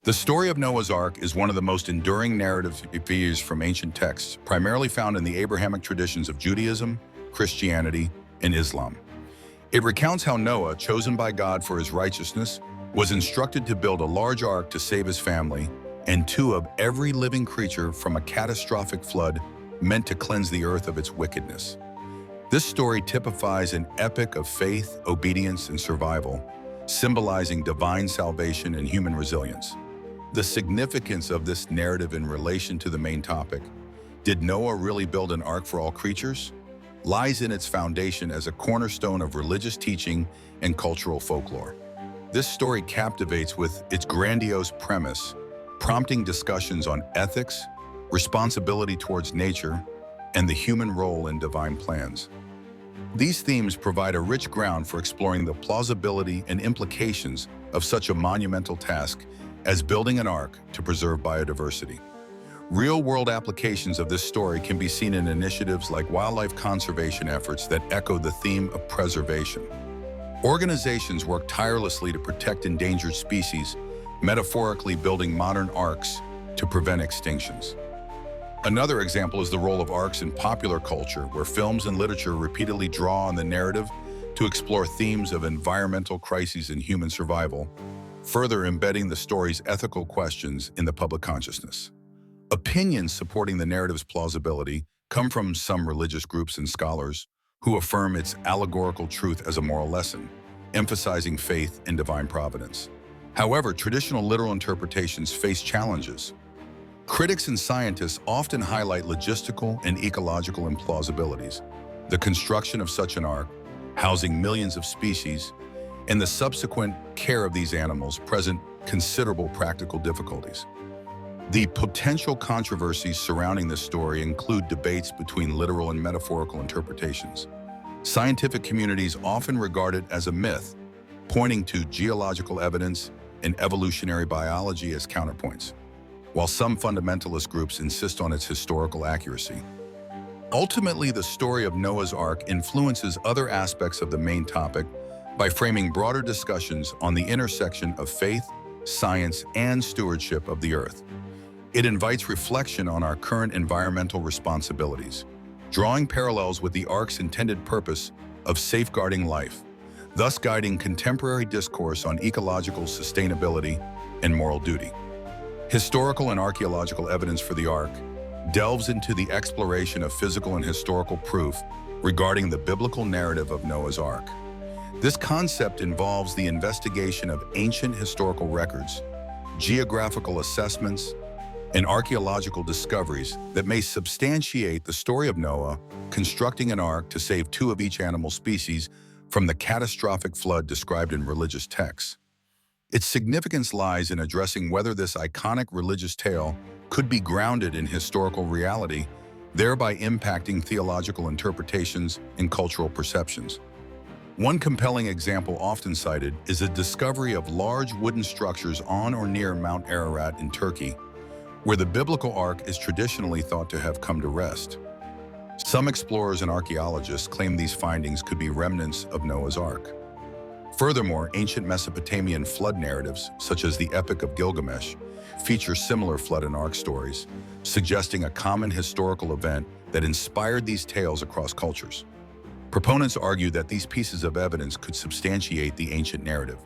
The story of Noah's Ark is one of the most enduring narrative figures from ancient texts, primarily found in the Abrahamic traditions of Judaism, Christianity, and Islam. It recounts how Noah, chosen by God for his righteousness, was instructed to build a large ark to save his family and two of every living creature from a catastrophic flood meant to cleanse the earth of its wickedness. This story typifies an epic of faith, obedience, and survival, symbolizing divine salvation and human resilience. The significance of this narrative in relation to the main topic, did Noah really build an ark for all creatures, lies in its foundation as a cornerstone of religious teaching and cultural folklore. This story captivates with its grandiose premise, prompting discussions on ethics, responsibility towards nature, and the human role in divine plans. These themes provide a rich ground for exploring the plausibility and implications of such a monumental task as building an ark to preserve biodiversity. Real-world applications of this story can be seen in initiatives like wildlife conservation efforts that echo the theme of preservation. Organizations work tirelessly to protect endangered species, metaphorically building modern arks to prevent extinctions. Another example is the role of arks in popular culture, where films and literature repeatedly draw on the narrative to explore themes of environmental crises and human survival, further embedding the story's ethical questions in the public consciousness. Opinions supporting the narrative's plausibility come from some religious groups and scholars who affirm its allegorical truth as a moral lesson, emphasizing faith in divine providence. However, traditional literal interpretations face challenges. Critics and scientists often highlight logistical and ecological implausibilities. The construction of such an ark, housing millions of species, and the subsequent care of these animals present considerable practical difficulties. The potential controversies surrounding this story include debates between literal and metaphorical interpretations. Scientific communities often regard it as a myth, pointing to geological evidence and evolutionary biology as counterpoints, while some fundamentalist groups insist on its historical accuracy. Ultimately, the story of Noah's Ark influences other aspects of the main topic by framing broader discussions on the intersection of faith, science, and stewardship of the earth. It invites reflection on our current environmental responsibilities, drawing parallels with the ark's intended purpose of safeguarding life, thus guiding contemporary discourse on ecological sustainability and moral duty. Historical and archaeological evidence for the ark delves into the exploration of physical and historical proof regarding the biblical narrative of Noah's Ark. This concept involves the investigation of ancient historical records, geographical assessments, and archaeological discoveries that may substantiate the story of Noah constructing an ark to save two of each animal species from the catastrophic flood described in religious texts. Its significance lies in addressing whether this iconic religious tale could be grounded in historical reality, thereby impacting theological interpretations and cultural perceptions. One compelling example often cited is the discovery of large wooden structures on or near Mount Ararat in Turkey, where the biblical ark is traditionally thought to have come to rest. Some explorers and archaeologists claim these findings could be remnants of Noah's Ark. Furthermore, ancient Mesopotamian flood narratives, such as the Epic of Gilgamesh, feature similar flood and ark stories, suggesting a common historical event that inspired these tales across cultures. Proponents argue that these pieces of evidence could substantiate the ancient narrative,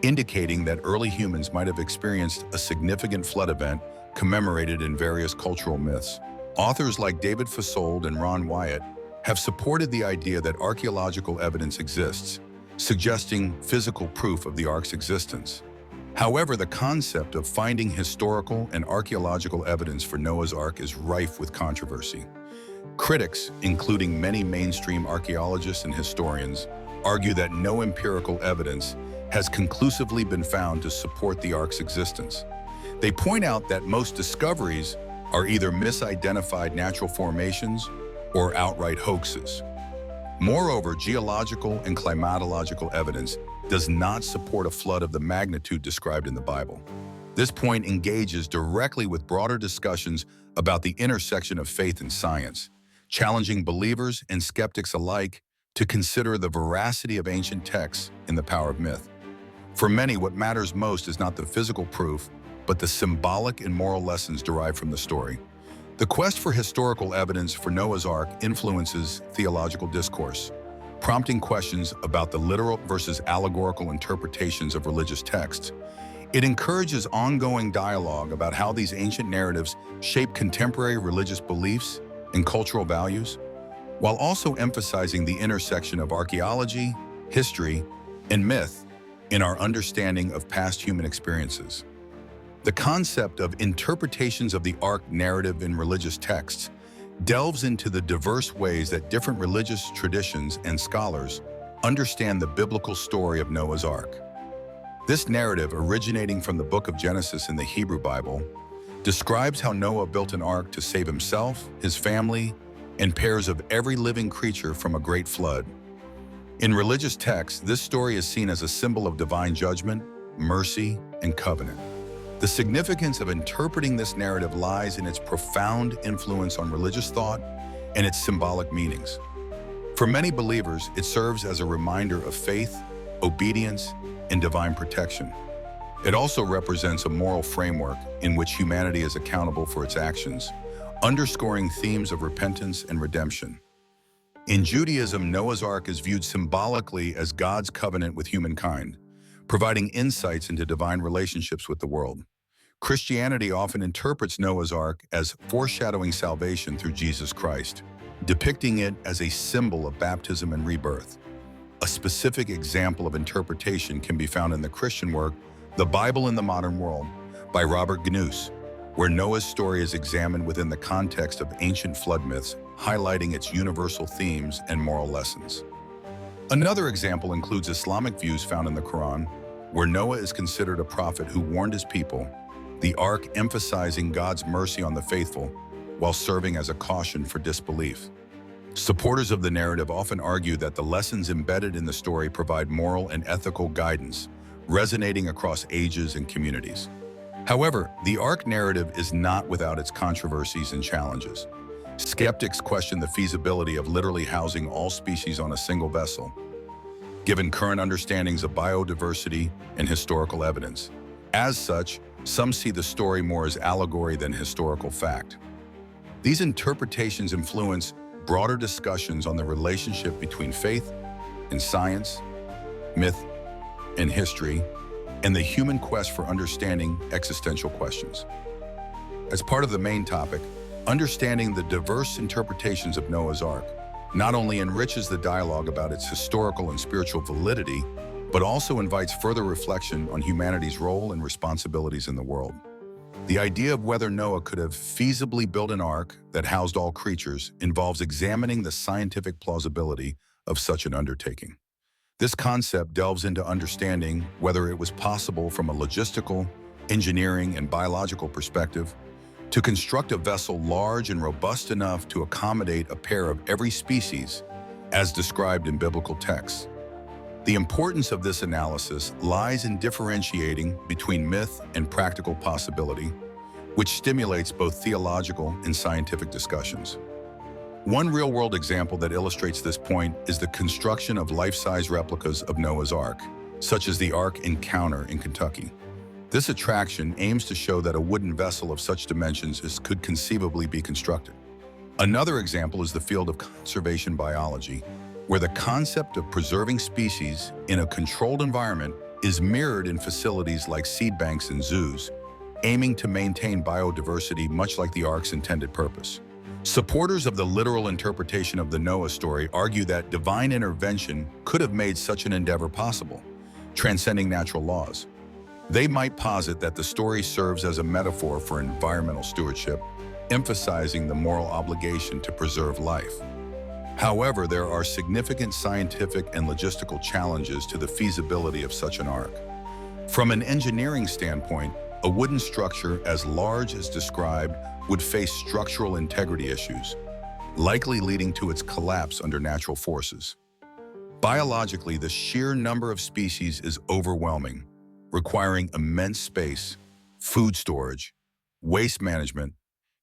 indicating that early humans might have experienced a significant flood event commemorated in various cultural myths. Authors like David Fasold and Ron Wyatt have supported the idea that archaeological evidence exists, suggesting physical proof of the ark's existence. However, the concept of finding historical and archaeological evidence for Noah's Ark is rife with controversy. Critics, including many mainstream archaeologists and historians, argue that no empirical evidence has conclusively been found to support the ark's existence. They point out that most discoveries are either misidentified natural formations or outright hoaxes. Moreover, geological and climatological evidence does not support a flood of the magnitude described in the Bible. This point engages directly with broader discussions about the intersection of faith and science, challenging believers and skeptics alike to consider the veracity of ancient texts in the power of myth. For many, what matters most is not the physical proof, but the symbolic and moral lessons derived from the story. The quest for historical evidence for Noah's Ark influences theological discourse, prompting questions about the literal versus allegorical interpretations of religious texts. It encourages ongoing dialogue about how these ancient narratives shape contemporary religious beliefs and cultural values, while also emphasizing the intersection of archaeology, history, and myth in our understanding of past human experiences. The concept of interpretations of the Ark narrative in religious texts delves into the diverse ways that different religious traditions and scholars understand the biblical story of Noah's Ark. This narrative, originating from the book of Genesis in the Hebrew Bible, describes how Noah built an ark to save himself, his family, and pairs of every living creature from a great flood. In religious texts, this story is seen as a symbol of divine judgment, mercy, and covenant. The significance of interpreting this narrative lies in its profound influence on religious thought and its symbolic meanings. For many believers, it serves as a reminder of faith, obedience, and divine protection. It also represents a moral framework in which humanity is accountable for its actions, underscoring themes of repentance and redemption. In Judaism, Noah's Ark is viewed symbolically as God's covenant with humankind, providing insights into divine relationships with the world. Christianity often interprets Noah's Ark as foreshadowing salvation through Jesus Christ, depicting it as a symbol of baptism and rebirth. A specific example of interpretation can be found in the Christian work, The Bible in the Modern World, by Robert Gnus, where Noah's story is examined within the context of ancient flood myths, highlighting its universal themes and moral lessons. Another example includes Islamic views found in the Quran, where Noah is considered a prophet who warned his people, the Ark emphasizing God's mercy on the faithful, while serving as a caution for disbelief. Supporters of the narrative often argue that the lessons embedded in the story provide moral and ethical guidance, resonating across ages and communities. However, the Ark narrative is not without its controversies and challenges. Skeptics question the feasibility of literally housing all species on a single vessel, given current understandings of biodiversity and historical evidence. As such, some see the story more as allegory than historical fact. These interpretations influence broader discussions on the relationship between faith and science, myth and history, and the human quest for understanding existential questions. As part of the main topic, understanding the diverse interpretations of Noah's Ark not only enriches the dialogue about its historical and spiritual validity, but also invites further reflection on humanity's role and responsibilities in the world. The idea of whether Noah could have feasibly built an ark that housed all creatures involves examining the scientific plausibility of such an undertaking. This concept delves into understanding whether it was possible from a logistical, engineering, and biological perspective to construct a vessel large and robust enough to accommodate a pair of every species, as described in biblical texts. The importance of this analysis lies in differentiating between myth and practical possibility, which stimulates both theological and scientific discussions. One real-world example that illustrates this point is the construction of life-size replicas of Noah's Ark, such as the Ark Encounter in Kentucky. This attraction aims to show that a wooden vessel of such dimensions could conceivably be constructed. Another example is the field of conservation biology, where the concept of preserving species in a controlled environment is mirrored in facilities like seed banks and zoos, aiming to maintain biodiversity much like the Ark's intended purpose. Supporters of the literal interpretation of the Noah story argue that divine intervention could have made such an endeavor possible, transcending natural laws. They might posit that the story serves as a metaphor for environmental stewardship, emphasizing the moral obligation to preserve life. However, there are significant scientific and logistical challenges to the feasibility of such an ark. From an engineering standpoint, a wooden structure as large as described would face structural integrity issues, likely leading to its collapse under natural forces. Biologically, the sheer number of species is overwhelming, requiring immense space, food storage, waste management,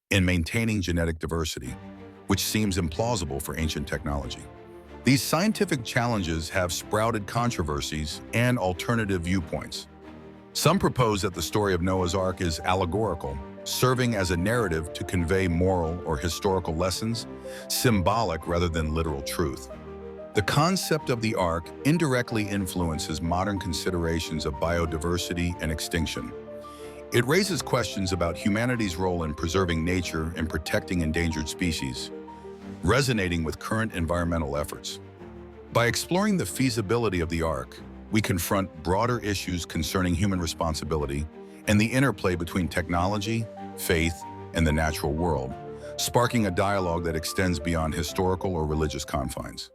and maintaining genetic diversity, which seems implausible for ancient technology. These scientific challenges have sprouted controversies and alternative viewpoints. Some propose that the story of Noah's Ark is allegorical, serving as a narrative to convey moral or historical lessons, symbolic rather than literal truth. The concept of the Ark indirectly influences modern considerations of biodiversity and extinction. It raises questions about humanity's role in preserving nature and protecting endangered species, resonating with current environmental efforts. By exploring the feasibility of the Ark, we confront broader issues concerning human responsibility and the interplay between technology, faith, and the natural world, sparking a dialogue that extends beyond historical or religious confines.